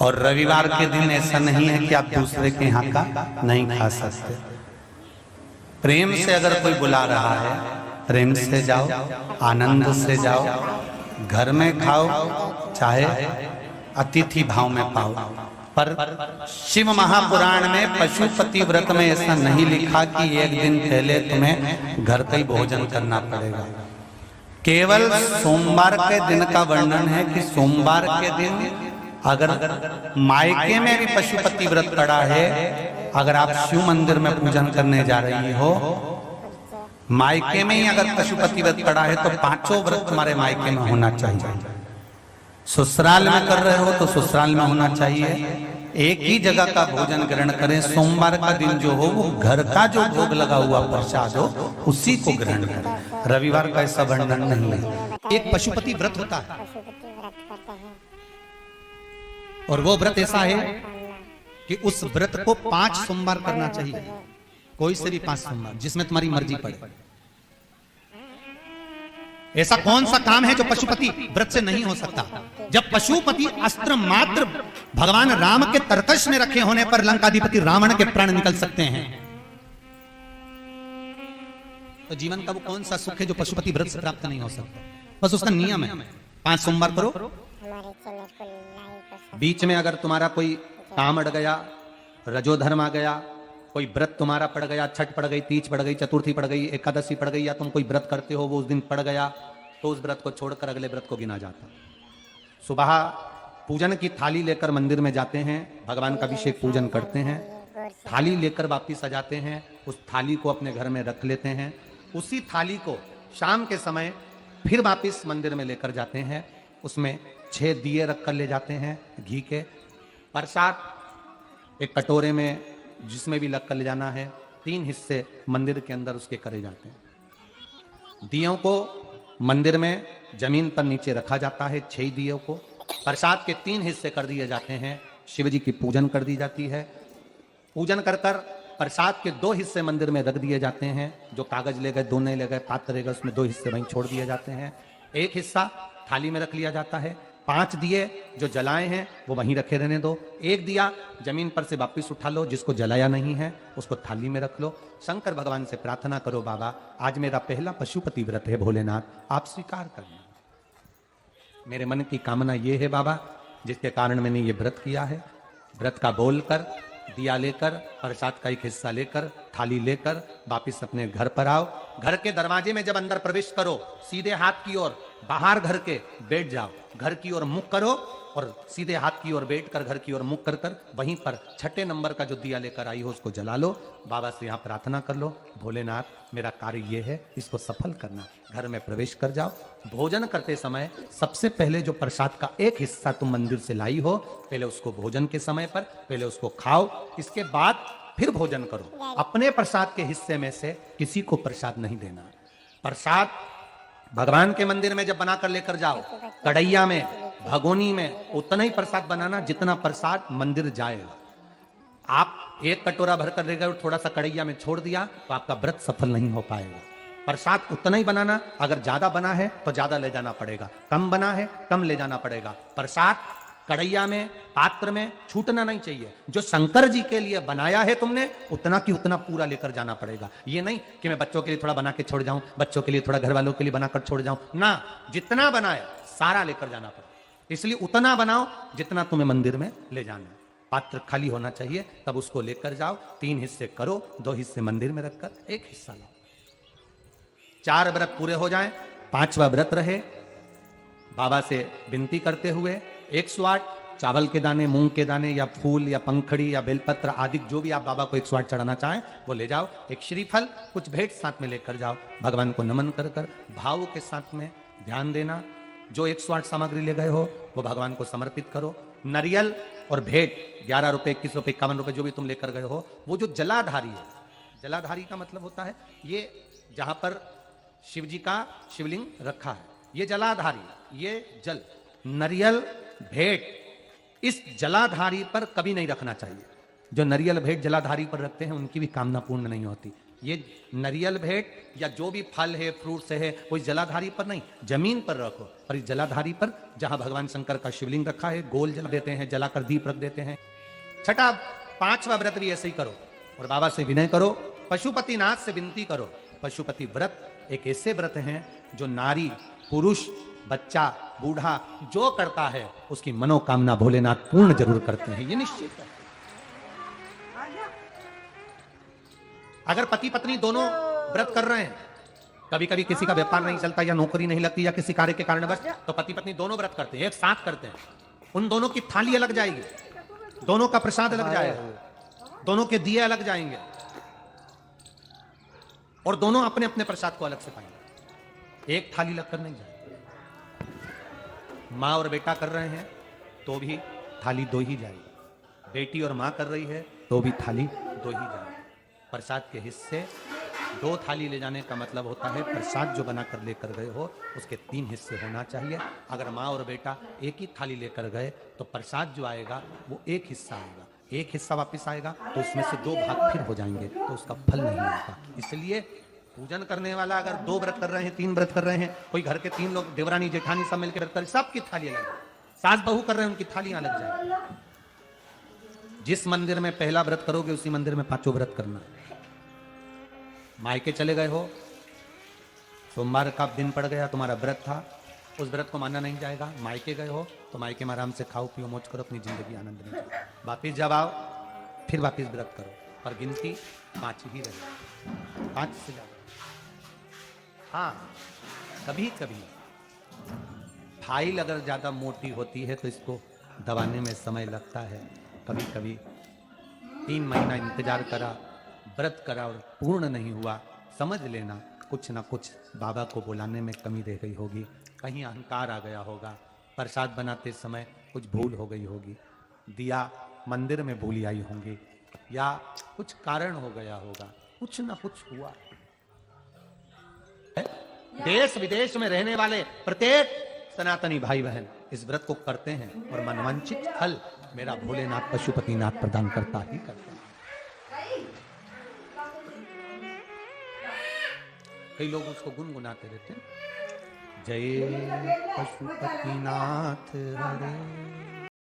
और रविवार के दिन ऐसा नहीं है कि आप दूसरे के यहाँ का नहीं खा सकते। प्रेम से अगर कोई बुला रहा है, प्रेम से जाओ, आनंद से जाओ, घर में खाओ, चाहे अतिथि भाव में पाओ। पर शिव महापुराण में पशुपति व्रत में ऐसा नहीं लिखा कि एक दिन पहले तुम्हें घर का ही भोजन करना पड़ेगा। केवल सोमवार के दिन का वर्णन है कि सोमवार के दिन अगर मायके में भी पशुपति व्रत पड़ा है, अगर आप शिव मंदिर में पूजन करने जा रही हो, मायके में ही अगर पशुपति व्रत पड़ा है तो पांचों व्रत तुम्हारे मायके में होना चाहिए। ससुराल में कर रहे हो तो ससुराल में होना चाहिए। एक ही जगह का भोजन ग्रहण करें। सोमवार का दिन जो हो वो घर का जो भोग लगा हुआ प्रसाद हो उसी को ग्रहण करें। रविवार का ऐसा वर्णन नहीं है। एक पशुपति व्रत होता है और वो व्रत ऐसा है कि उस व्रत को 5 सोमवार करना चाहिए, कोई से भी 5 सोमवार, जिसमें तुम्हारी मर्जी पड़े। ऐसा कौन सा काम है जो पशुपति व्रत से नहीं हो सकता? जब पशुपति अस्त्र मात्र भगवान राम के तरकश में रखे होने पर लंकाधिपति रावण के प्राण निकल सकते हैं, तो जीवन का वो कौन सा सुख है जो पशुपति व्रत से प्राप्त नहीं हो सकता? बस उसका नियम है, 5 सोमवार करो। बीच में अगर तुम्हारा कोई काम अड़ गया, रजोधर्म आ गया, कोई व्रत तुम्हारा पड़ गया, छठ पड़ गई, तीज पड़ गई, चतुर्थी पड़ गई, एकादशी पड़ गई, या तुम कोई व्रत करते हो वो उस दिन पड़ गया, तो उस व्रत को छोड़कर अगले व्रत को गिना जाता। सुबह पूजन की थाली लेकर मंदिर में जाते हैं, भगवान का अभिषेक पूजन करते हैं, थाली लेकर वापिस आ जाते हैं, उस थाली को अपने घर में रख लेते हैं। उसी थाली को शाम के समय फिर वापिस मंदिर में लेकर जाते हैं, उसमें 6 दिए रख कर ले जाते हैं घी के। प्रसाद एक कटोरे में जिसमें भी लग कर ले जाना है, 3 हिस्से मंदिर के अंदर उसके करे जाते हैं। दियों को मंदिर में जमीन पर नीचे रखा जाता है, 6 दियों को प्रसाद के 3 हिस्से कर दिए जाते हैं। शिव जी की पूजन कर दी जाती है। पूजन कर कर प्रसाद के 2 हिस्से मंदिर में रख दिए जाते हैं। जो कागज ले गए, दोने ले गए, पात्र ले गए, उसमें 2 हिस्से वहीं छोड़ दिए जाते हैं। एक हिस्सा थाली में रख लिया जाता है। 5 दिए जो जलाए हैं वो वहीं रखे रहने दो। एक दिया जमीन पर से वापिस उठा लो, जिसको जलाया नहीं है उसको थाली में रख लो। शंकर भगवान से प्रार्थना करो, बाबा आज मेरा पहला पशुपति व्रत है, भोलेनाथ आप स्वीकार करना। मेरे मन की कामना ये है बाबा, जिसके कारण मैंने ये व्रत किया है। व्रत का बोलकर, दिया लेकर, प्रसाद का एक हिस्सा लेकर, थाली लेकर वापिस अपने घर पर आओ। घर के दरवाजे में जब अंदर प्रवेश करो, सीधे हाथ की ओर बाहर घर के बैठ जाओ, घर की ओर मुख करो और सीधे हाथ की ओर बैठकर घर की ओर मुख कर कर वहीं पर 6ठे नंबर का जो दिया लेकर आई हो उसको जला लो। बाबा से यहाँ प्रार्थना कर लो, भोलेनाथ मेरा कार्य ये है, इसको सफल करना। घर में प्रवेश कर जाओ। भोजन करते समय सबसे पहले जो प्रसाद का एक हिस्सा तुम मंदिर से लाई हो, पहले उसको भोजन के समय पर पहले उसको खाओ, इसके बाद फिर भोजन करो। अपने प्रसाद के हिस्से में से किसी को प्रसाद नहीं देना। प्रसाद भगवान के मंदिर में जब बनाकर लेकर जाओ, कढ़ैया में, भगोनी में उतना ही प्रसाद बनाना जितना प्रसाद मंदिर जाएगा। आप 1 कटोरा भरकर ले गए और थोड़ा सा कढ़ैया में छोड़ दिया तो आपका व्रत सफल नहीं हो पाएगा। प्रसाद उतना ही बनाना, अगर ज्यादा बना है तो ज्यादा ले जाना पड़ेगा, कम बना है कम ले जाना पड़ेगा। प्रसाद कढ़ैया में, पात्र में छूटना नहीं चाहिए। जो शंकर जी के लिए बनाया है तुमने, उतना की उतना पूरा लेकर जाना पड़ेगा। ये नहीं कि मैं बच्चों के लिए थोड़ा बना के छोड़ जाऊं, बच्चों के लिए थोड़ा घर वालों के लिए बनाकर छोड़ जाऊं ना, जितना बनाया सारा लेकर जाना पड़ेगा। इसलिए उतना बनाओ जितना तुम्हें मंदिर में ले जाना है। पात्र खाली होना चाहिए, तब उसको लेकर जाओ। 3 हिस्से करो, 2 हिस्से मंदिर में रखकर 1 हिस्सा लाओ। 4 व्रत पूरे हो जाएं, 5वां व्रत रहे। बाबा से विनती करते हुए 108 चावल के दाने, मूंग के दाने या फूल या पंखड़ी या बेलपत्र आदि जो भी आप बाबा को 108 चढ़ाना चाहें वो ले जाओ। एक श्रीफल, कुछ भेंट साथ में लेकर जाओ। भगवान को नमन कर कर भाव के साथ में ध्यान देना। जो 108 सामग्री ले गए हो वो भगवान को समर्पित करो। नारियल और भेंट 11 रुपए, 21 रुपए, 51 रुपए जो भी तुम लेकर गए हो, वो जो जलाधारी है, जलाधारी का मतलब होता है ये जहां पर शिव जी का शिवलिंग रखा है, ये जलाधारी, ये जल, नारियल भेंट इस जलाधारी पर कभी नहीं रखना चाहिए। जो नारियल भेंट जलाधारी पर रखते हैं उनकी भी कामना पूर्ण नहीं होती। ये नारियल भेंट या जो भी फल है, फ्रूट्स है, कोई जलाधारी पर नहीं, जमीन पर रखो। और इस जलाधारी पर जहां भगवान शंकर का शिवलिंग रखा है, गोल जला देते हैं, जलाकर दीप रख देते हैं। छठा, पांचवा व्रत भी ऐसे ही करो और बाबा से विनय करो, पशुपतिनाथ से विनती करो। पशुपति व्रत एक ऐसे व्रत हैं जो नारी, पुरुष, बच्चा, बूढ़ा जो करता है उसकी मनोकामना भोलेनाथ पूर्ण जरूर करते हैं, ये निश्चित है। अगर पति पत्नी दोनों व्रत कर रहे हैं, कभी कभी किसी का व्यापार नहीं चलता या नौकरी नहीं लगती या किसी कार्य के कारणवश, तो पति पत्नी दोनों व्रत करते हैं, एक साथ करते हैं। उन दोनों की थाली अलग जाएगी, दोनों का प्रसाद अलग जाएगा, दोनों के दिए अलग जाएंगे और दोनों अपने अपने प्रसाद को अलग से पाएंगे, एक थाली लगकर नहीं जाएगी। माँ और बेटा कर रहे हैं तो भी थाली दो ही जाएगी, बेटी और माँ कर रही है तो भी थाली दो ही जाएगी। प्रसाद के हिस्से दो थाली ले जाने का मतलब होता है प्रसाद जो बनाकर लेकर गए हो उसके 3 हिस्से होना चाहिए। अगर माँ और बेटा एक ही थाली लेकर गए तो प्रसाद जो आएगा वो एक हिस्सा आएगा, एक हिस्सा वापस आएगा तो उसमें से 2 भाग फिर हो जाएंगे, तो उसका फल नहीं मिलता। इसलिए पूजन करने वाला अगर 2 व्रत कर रहे हैं, 3 व्रत कर रहे हैं, कोई घर के 3 लोग, देवरानी जेठानी सब मिलकर व्रत कर, सबकी थाली अलग, सास बहू कर रहे हैं उनकी थालियां अलग जाएगी। जिस मंदिर में पहला व्रत करोगे उसी मंदिर में 5 व्रत करना। मायके चले गए हो, सोमवार का दिन पड़ गया, तुम्हारा व्रत था, उस व्रत को माना नहीं जाएगा। मायके गए हो तो मायके में आराम से खाओ पियो मौज करो, अपनी जिंदगी आनंद में जियो। वापिस जब आओ फिर वापिस व्रत करो और गिनती 5 ही रहे, 5 से ज्यादा। हाँ, कभी कभी फाइल अगर ज्यादा मोटी होती है तो इसको दबाने में समय लगता है। कभी कभी 3 महीना इंतजार करा, व्रत करा और पूर्ण नहीं हुआ, समझ लेना कुछ ना कुछ बाबा को बुलाने में कमी रह गई होगी, कहीं अहंकार आ गया होगा, प्रसाद बनाते समय कुछ भूल हो गई होगी, दिया मंदिर में भूली आई होंगी, या कुछ कारण हो गया होगा, कुछ ना कुछ हुआ। देश विदेश में रहने वाले प्रत्येक सनातनी भाई बहन इस व्रत को करते हैं और मनवांछित फल मेरा भोलेनाथ पशुपतिनाथ प्रदान करता ही करता है। कई लोग उसको गुनगुनाते रहते हैं, जय पशुपतिनाथ हरे।